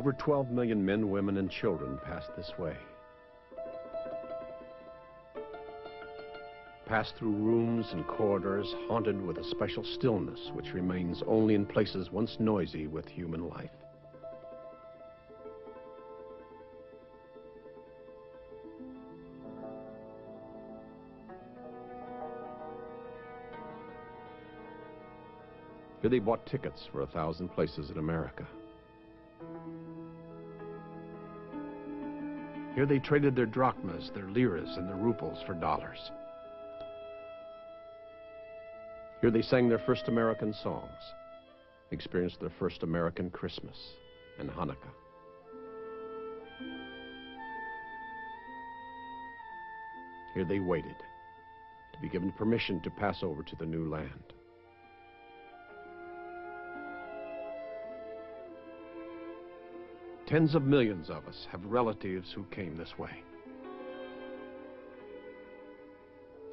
Over 12 million men, women, and children passed this way. Passed through rooms and corridors haunted with a special stillness which remains only in places once noisy with human life. Here they bought tickets for 1,000 places in America. Here they traded their drachmas, their liras, and their rubles for dollars. Here they sang their first American songs, experienced their first American Christmas and Hanukkah. Here they waited to be given permission to pass over to the new land. Tens of millions of us have relatives who came this way.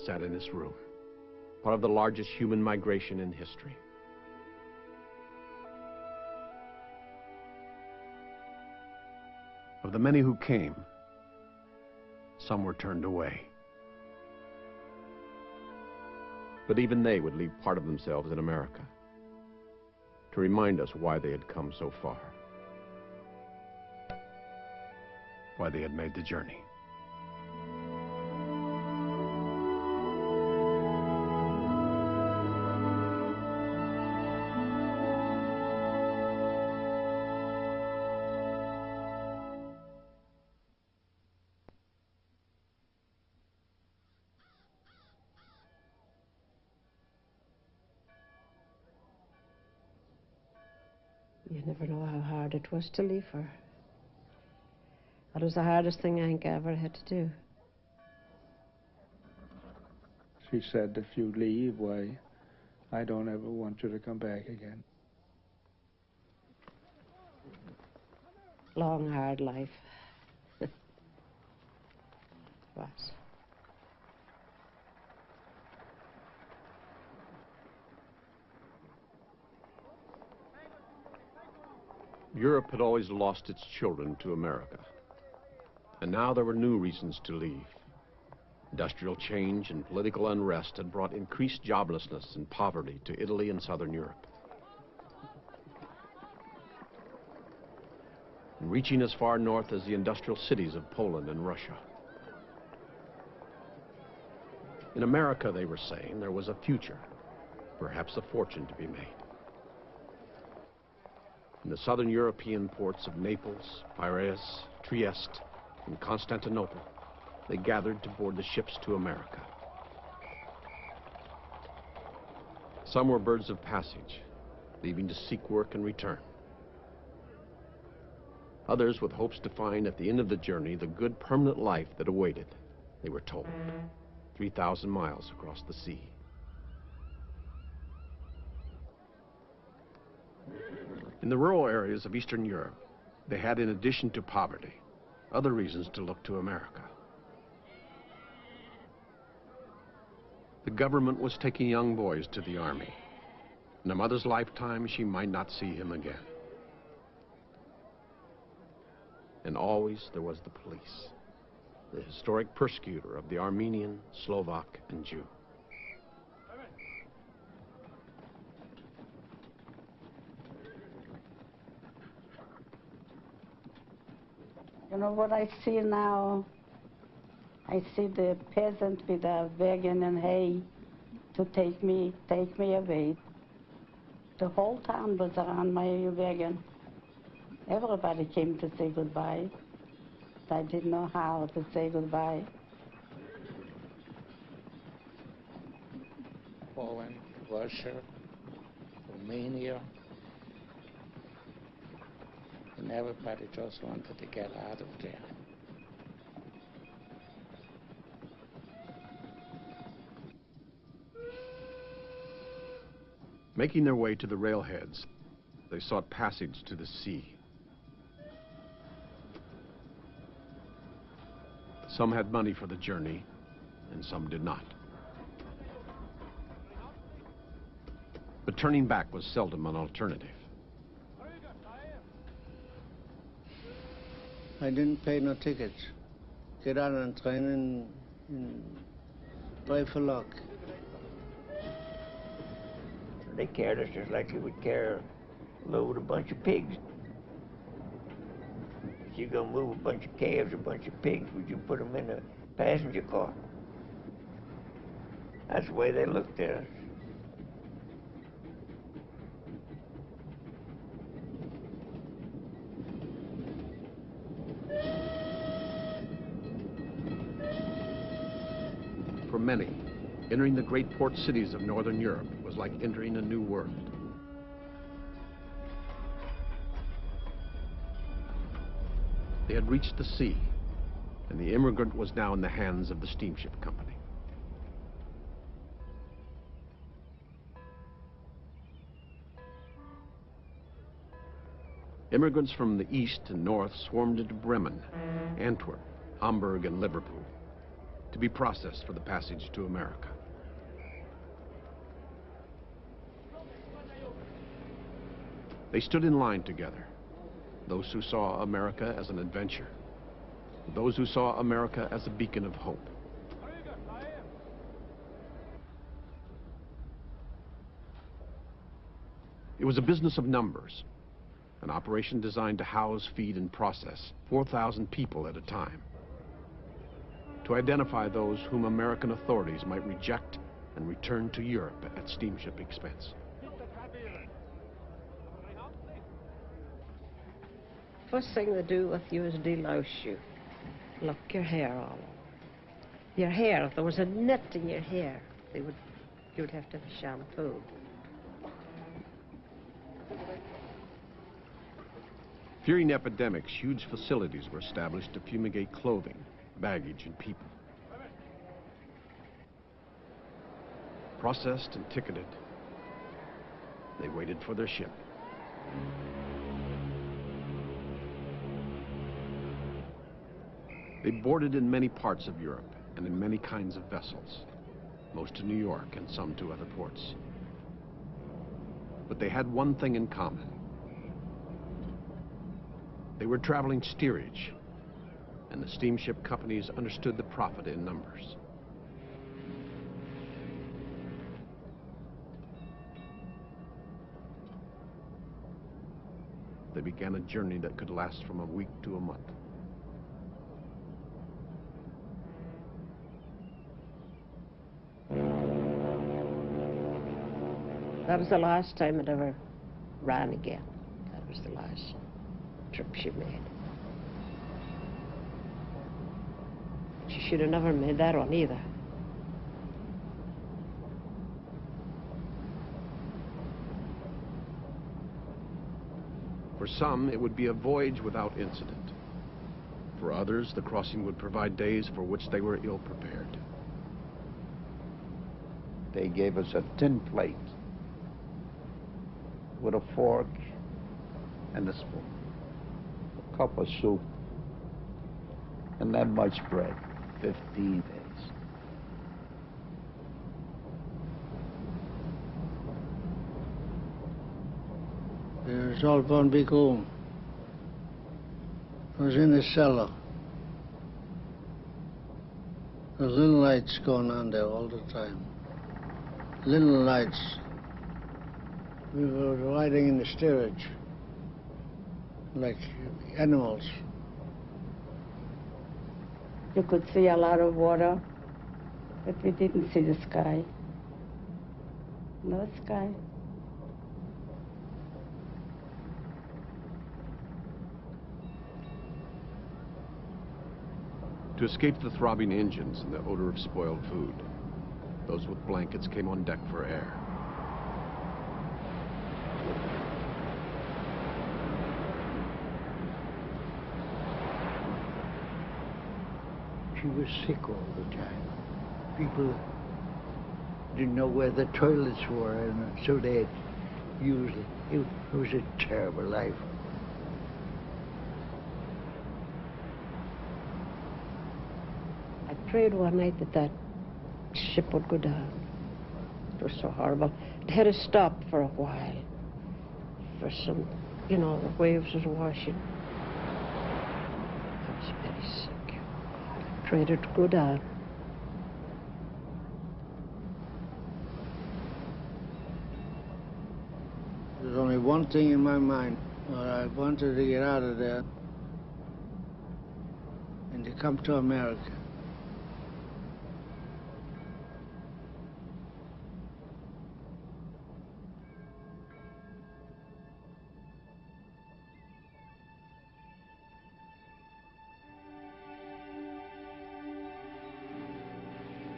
Sat in this room, part of the largest human migration in history. Of the many who came, some were turned away. But even they would leave part of themselves in America to remind us why they had come so far, why they had made the journey. You never know how hard it was to leave her. That was the hardest thing I think I ever had to do. She said, if you leave, why, I don't ever want you to come back again. Long, hard life. It was. Europe had always lost its children to America. And now there were new reasons to leave. Industrial change and political unrest had brought increased joblessness and poverty to Italy and Southern Europe. And reaching as far north as the industrial cities of Poland and Russia. In America, they were saying, there was a future, perhaps a fortune to be made. In the southern European ports of Naples, Piraeus, Trieste, and Constantinople, they gathered to board the ships to America. Some were birds of passage, leaving to seek work and return. Others with hopes to find at the end of the journey the good permanent life that awaited, they were told, 3,000 miles across the sea. In the rural areas of Eastern Europe, they had, in addition to poverty, other reasons to look to America. The government was taking young boys to the army. In a mother's lifetime, she might not see him again. And always there was the police, the historic persecutor of the Armenian, Slovak, and Jew. You know what I see now? I see the peasant with a wagon and hay to take me away. The whole town was around my wagon. Everybody came to say goodbye. I didn't know how to say goodbye. Poland, Russia, Romania, and everybody just wanted to get out of there. Making their way to the railheads, they sought passage to the sea. Some had money for the journey, and some did not. But turning back was seldom an alternative. I didn't pay no tickets. Get on a train and drive for luck. They carried us just like you would carry a load of a bunch of pigs. If you're gonna move a bunch of calves, a bunch of pigs, would you put them in a passenger car? That's the way they looked at us. For many, entering the great port cities of Northern Europe was like entering a new world. They had reached the sea, and the immigrant was now in the hands of the steamship company. Immigrants from the east and north swarmed into Bremen, Antwerp, Hamburg, and Liverpool to be processed for the passage to America. They stood in line together, those who saw America as an adventure, those who saw America as a beacon of hope. It was a business of numbers, an operation designed to house, feed, and process 4,000 people at a time, to identify those whom American authorities might reject and return to Europe at steamship expense. First thing they do with you is delouse you. Look, your hair all over. Your hair, if there was a net in your hair, you would have to have shampoo. Fearing epidemics, huge facilities were established to fumigate clothing, baggage, and people. Processed and ticketed, they waited for their ship. They boarded in many parts of Europe and in many kinds of vessels, most to New York and some to other ports. But they had one thing in common. They were traveling steerage, and the steamship companies understood the profit in numbers. They began a journey that could last from a week to a month. That was the last time it ever ran again. That was the last trip she made. She should have never made that one either. For some, it would be a voyage without incident. For others, the crossing would provide days for which they were ill prepared. They gave us a tin plate with a fork and a spoon, a cup of soup, and that much bread, 15 days. It was all one big room. I was in the cellar. There was little lights going on there all the time. Little lights. We were riding in the steerage like animals. You could see a lot of water, but we didn't see the sky. No sky. To escape the throbbing engines and the odor of spoiled food, those with blankets came on deck for air. She was sick all the time. People didn't know where the toilets were, and so they had used it. It was a terrible life. I prayed one night that that ship would go down. It was so horrible. It had to stop for a while. For some, you know, the waves was washing. traitor to go down. There's only one thing in my mind. I wanted to get out of there and to come to America.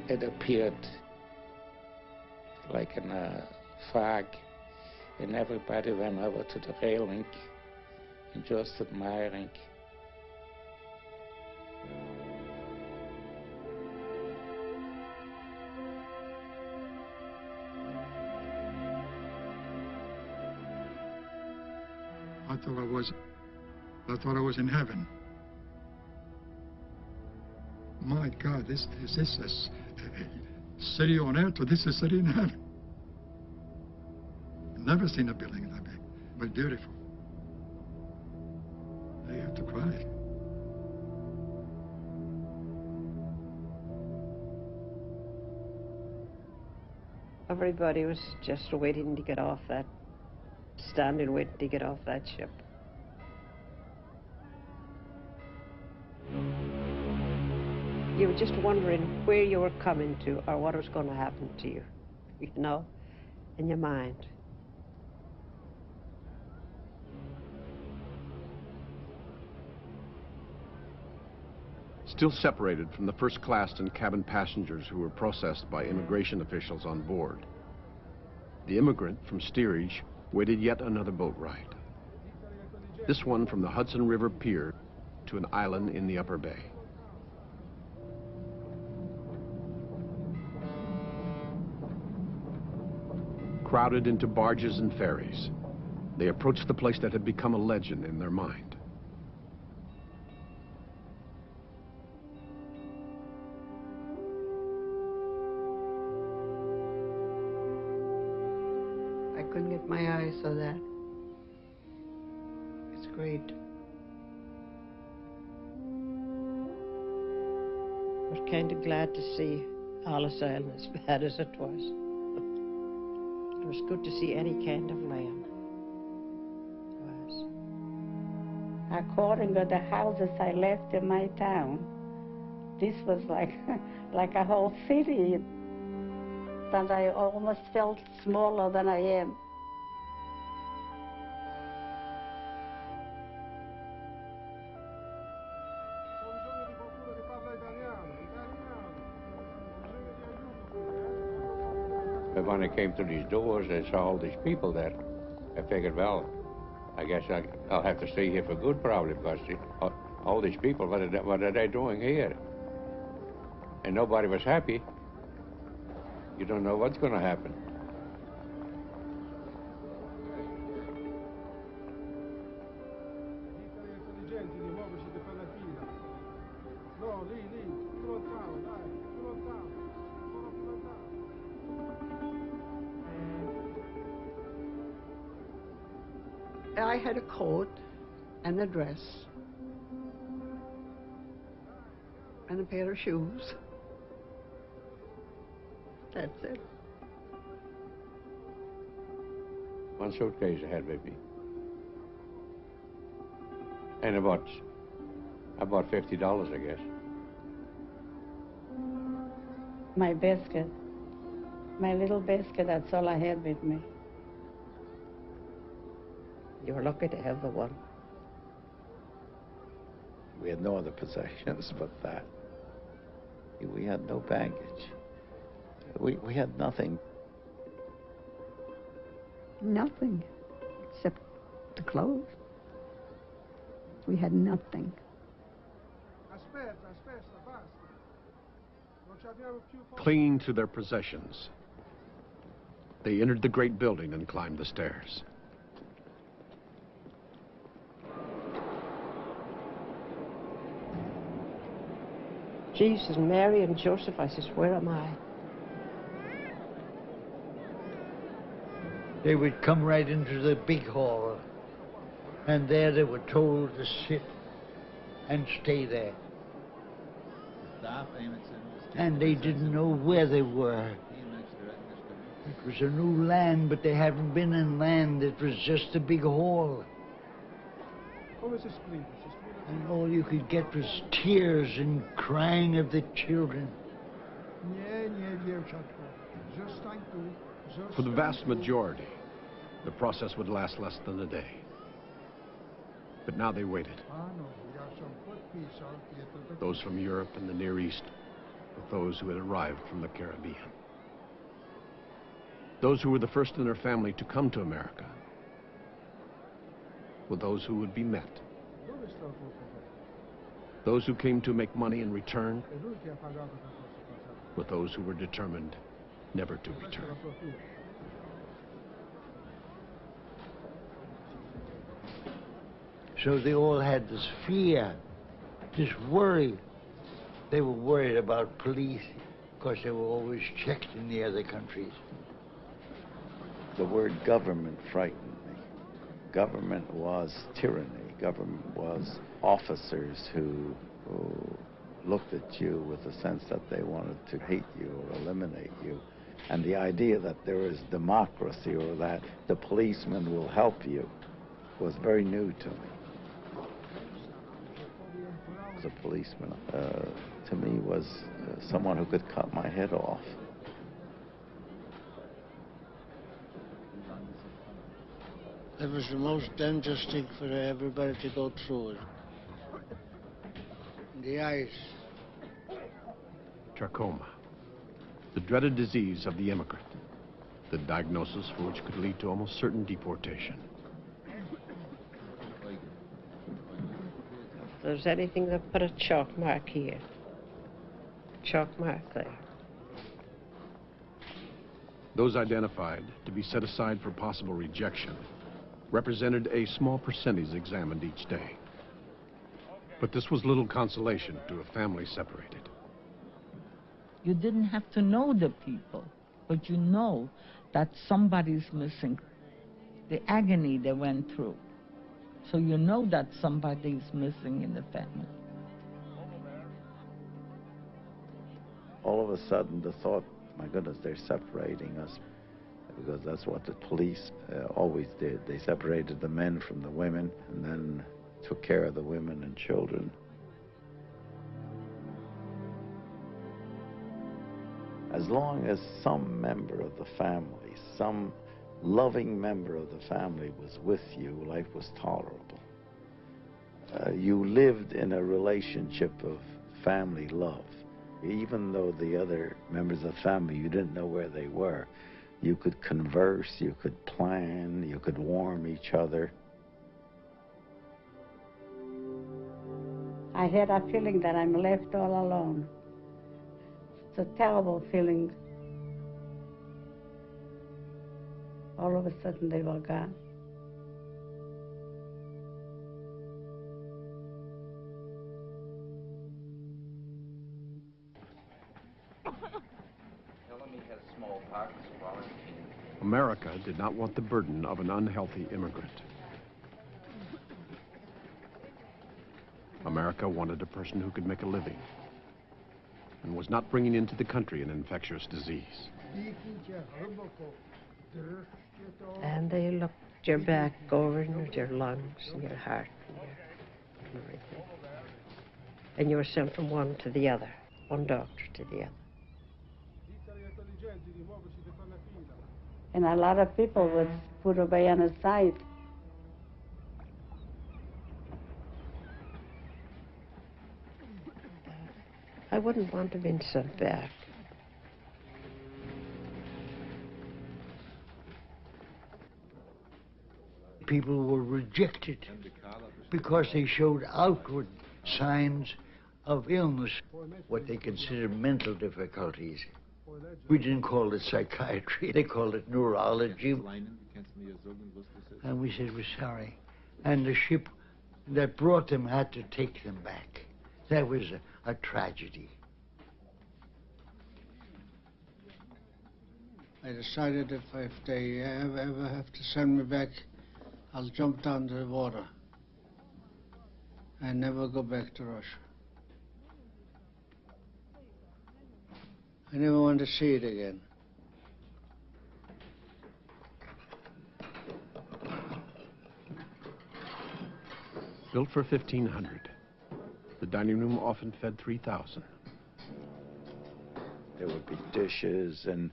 It appeared like a fog, and everybody went over to the railing and just admiring. I thought I was in heaven. My God, this is a city on earth, or this is a city in heaven. I've never seen a building that big, but beautiful. I have to cry. Everybody was just waiting to get off that, standing waiting to get off that ship. You were just wondering where you were coming to or what was going to happen to you, you know, in your mind. Still separated from the first class and cabin passengers who were processed by immigration officials on board, the immigrant from steerage waited yet another boat ride. This one from the Hudson River Pier to an island in the Upper Bay. Crowded into barges and ferries, they approached the place that had become a legend in their mind. I couldn't get my eyes on that. It's great. I was kind of glad to see Ellis Island as bad as it was. It was good to see any kind of land. It was. According to the houses I left in my town, this was like, like a whole city. And I almost felt smaller than I am. But when I came to these doors, I saw all these people there. I figured, well, I guess I'll have to stay here for good, probably, because all these people, what are they doing here? And nobody was happy. You don't know what's going to happen. I had a coat and a dress and a pair of shoes. That's it. One suitcase I had with me. And about $50, I guess. My basket, my little basket, that's all I had with me. You were lucky to have the one. We had no other possessions but that. We had no baggage. We had nothing. Nothing, except the clothes. We had nothing. Clinging to their possessions, they entered the great building and climbed the stairs. Jesus, Mary and Joseph, I says, where am I? They would come right into the big hall, and there they were told to sit and stay there. And they didn't know where they were. It was a new land, but they hadn't been in land. It was just a big hall. And all you could get was tears and crying of the children. For the vast majority, the process would last less than a day. But now they waited. Those from Europe and the Near East, with those who had arrived from the Caribbean. Those who were the first in their family to come to America, with those who would be met. Those who came to make money and return, with those who were determined never to return. So they all had this fear, this worry. They were worried about police because they were always checked in the other countries. The word government frightened me. Government was tyranny. Government was officers who looked at you with a sense that they wanted to hate you or eliminate you. And the idea that there is democracy or that the policeman will help you was very new to me. The policeman, to me, was someone who could cut my head off. It was the most dangerous thing for everybody to go through it. The ice. Trachoma, the dreaded disease of the immigrant, the diagnosis for which could lead to almost certain deportation. If there's anything that put a chalk mark here, chalk mark there. Those identified to be set aside for possible rejection represented a small percentage examined each day. But this was little consolation to a family separated. You didn't have to know the people, but you know that somebody's missing. The agony they went through. So you know that somebody's missing in the family. All of a sudden, the thought, my goodness, they're separating us. Because that's what the police always did. They separated the men from the women and then took care of the women and children. As long as some member of the family, some loving member of the family was with you, life was tolerable. You lived in a relationship of family love. Even though the other members of the family, you didn't know where they were. You could converse, you could plan, you could warm each other. I had a feeling that I'm left all alone. It's a terrible feeling. All of a sudden they were gone. America did not want the burden of an unhealthy immigrant. America wanted a person who could make a living and was not bringing into the country an infectious disease. And they looked your back over and your lungs and your heart and everything. And you were sent from one to the other, one doctor to the other. And a lot of people was put away on the side. I wouldn't want to have been sent back. People were rejected because they showed outward signs of illness, what they considered mental difficulties. We didn't call it psychiatry, they called it neurology. And we said, we're sorry. And the ship that brought them had to take them back. That was a tragedy. I decided if they ever have to send me back, I'll jump down to the water and never go back to Russia. I never want to see it again. Built for 1,500, the dining room often fed 3,000. There would be dishes and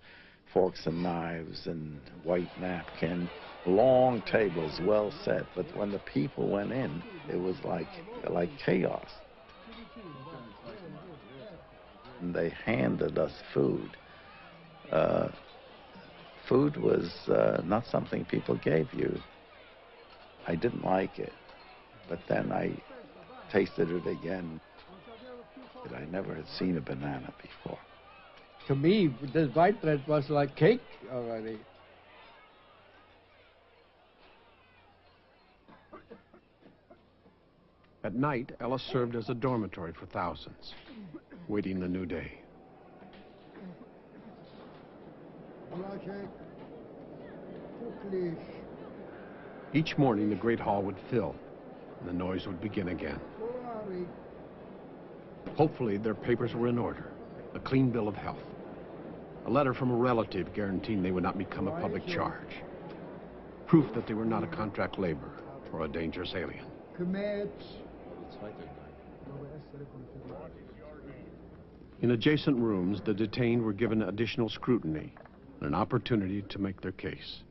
forks and knives and white napkin, long tables, well set. But when the people went in, it was like chaos. And they handed us food. Food was not something people gave you. I didn't like it, but then I tasted it again. I never had seen a banana before. To me, this white bread was like cake already. At night, Ellis served as a dormitory for thousands, waiting the new day. Each morning, the great hall would fill, and the noise would begin again. Hopefully, their papers were in order, a clean bill of health, a letter from a relative guaranteeing they would not become a public charge, proof that they were not a contract laborer or a dangerous alien. In adjacent rooms, the detained were given additional scrutiny and an opportunity to make their case.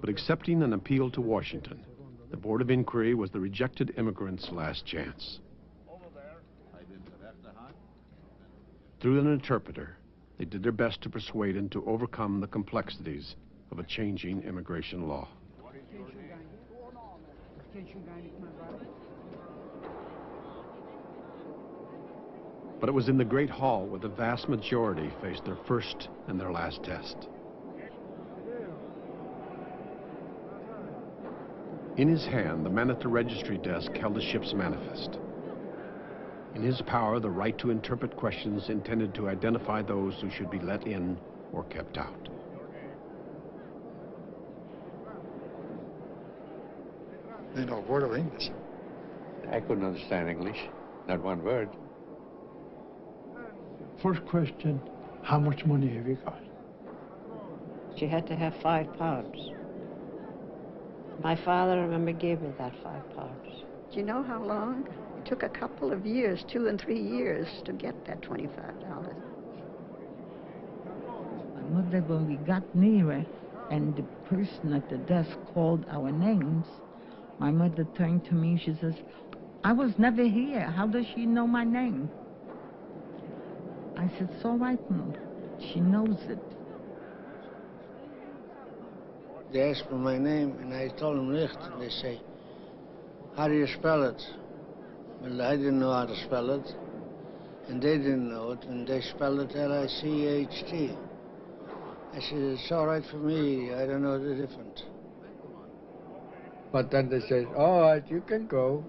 But accepting an appeal to Washington, the Board of Inquiry was the rejected immigrants' last chance. Through an interpreter, they did their best to persuade and to overcome the complexities of a changing immigration law. But it was in the Great Hall where the vast majority faced their first and their last test. In his hand, the man at the registry desk held the ship's manifest. In his power, the right to interpret questions intended to identify those who should be let in or kept out. They know a word of English. I couldn't understand English, not one word. First question, how much money have you got? She had to have £5. My father, I remember, gave me that £5. Do you know how long? It took a couple of years, 2 and 3 years, to get that $25. My mother, when we got nearer and the person at the desk called our names, my mother turned to me, she says, I was never here. How does she know my name? I said, it's all right, Mom. She knows it. They asked me my name, and I told them Licht, and they say, how do you spell it? Well, I didn't know how to spell it, and they didn't know it, and they spelled it L-I-C-H-T. I said, it's all right for me, I don't know the difference. But then they said, all right, you can go.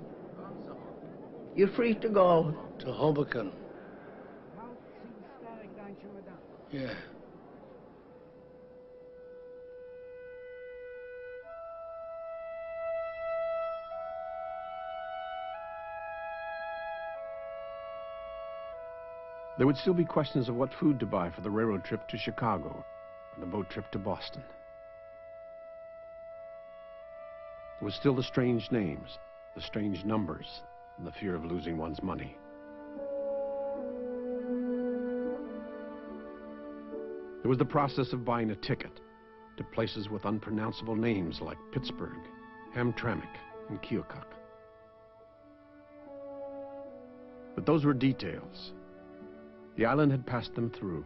You're free to go. To Hoboken. Yeah. There would still be questions of what food to buy for the railroad trip to Chicago or the boat trip to Boston. There was still the strange names, the strange numbers, and the fear of losing one's money. There was the process of buying a ticket to places with unpronounceable names like Pittsburgh, Hamtramck, and Keokuk. But those were details. The island had passed them through.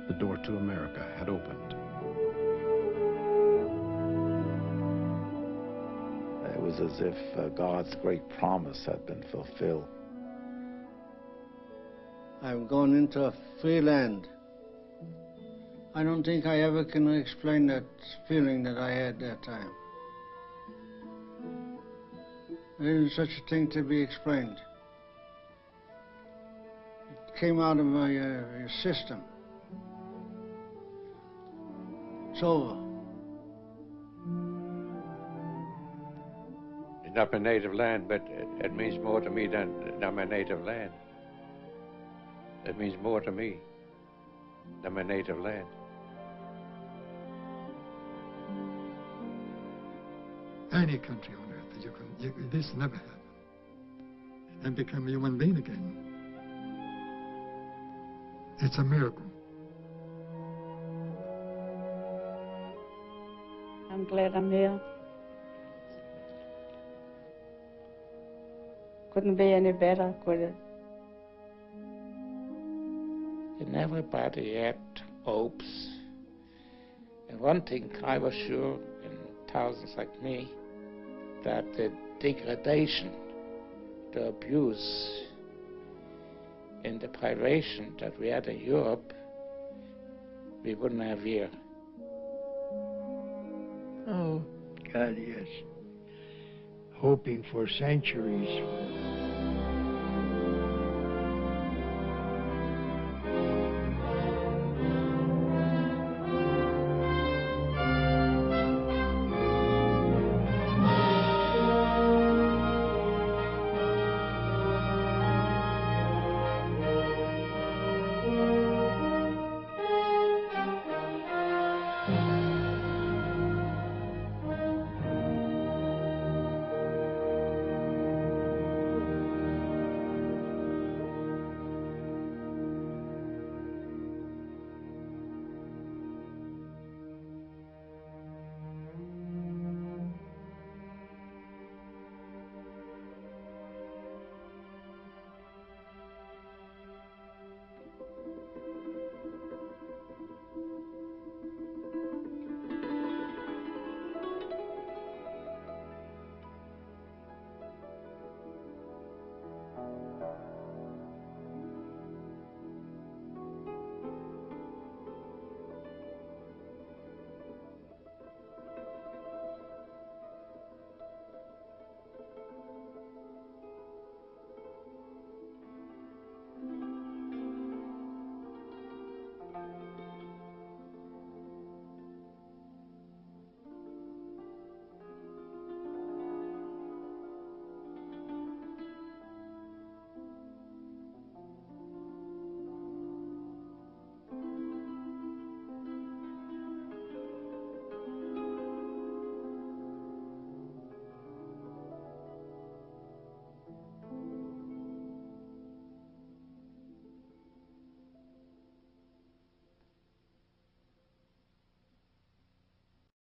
The door to America had opened. It was as if God's great promise had been fulfilled. I'm going into a free land. I don't think I ever can explain that feeling that I had that time. There isn't such a thing to be explained. It came out of my system. It's over. not my native land, but it means more to me than my native land. It means more to me than my native land. Any country on earth that this never happened. And become a human being again. It's a miracle. I'm glad I'm here. Couldn't be any better, could it? And everybody had hopes. And one thing I was sure, and thousands like me, that the degradation, the abuse, and the privation that we had in Europe, we wouldn't have here. Oh, God, yes. Hoping for centuries.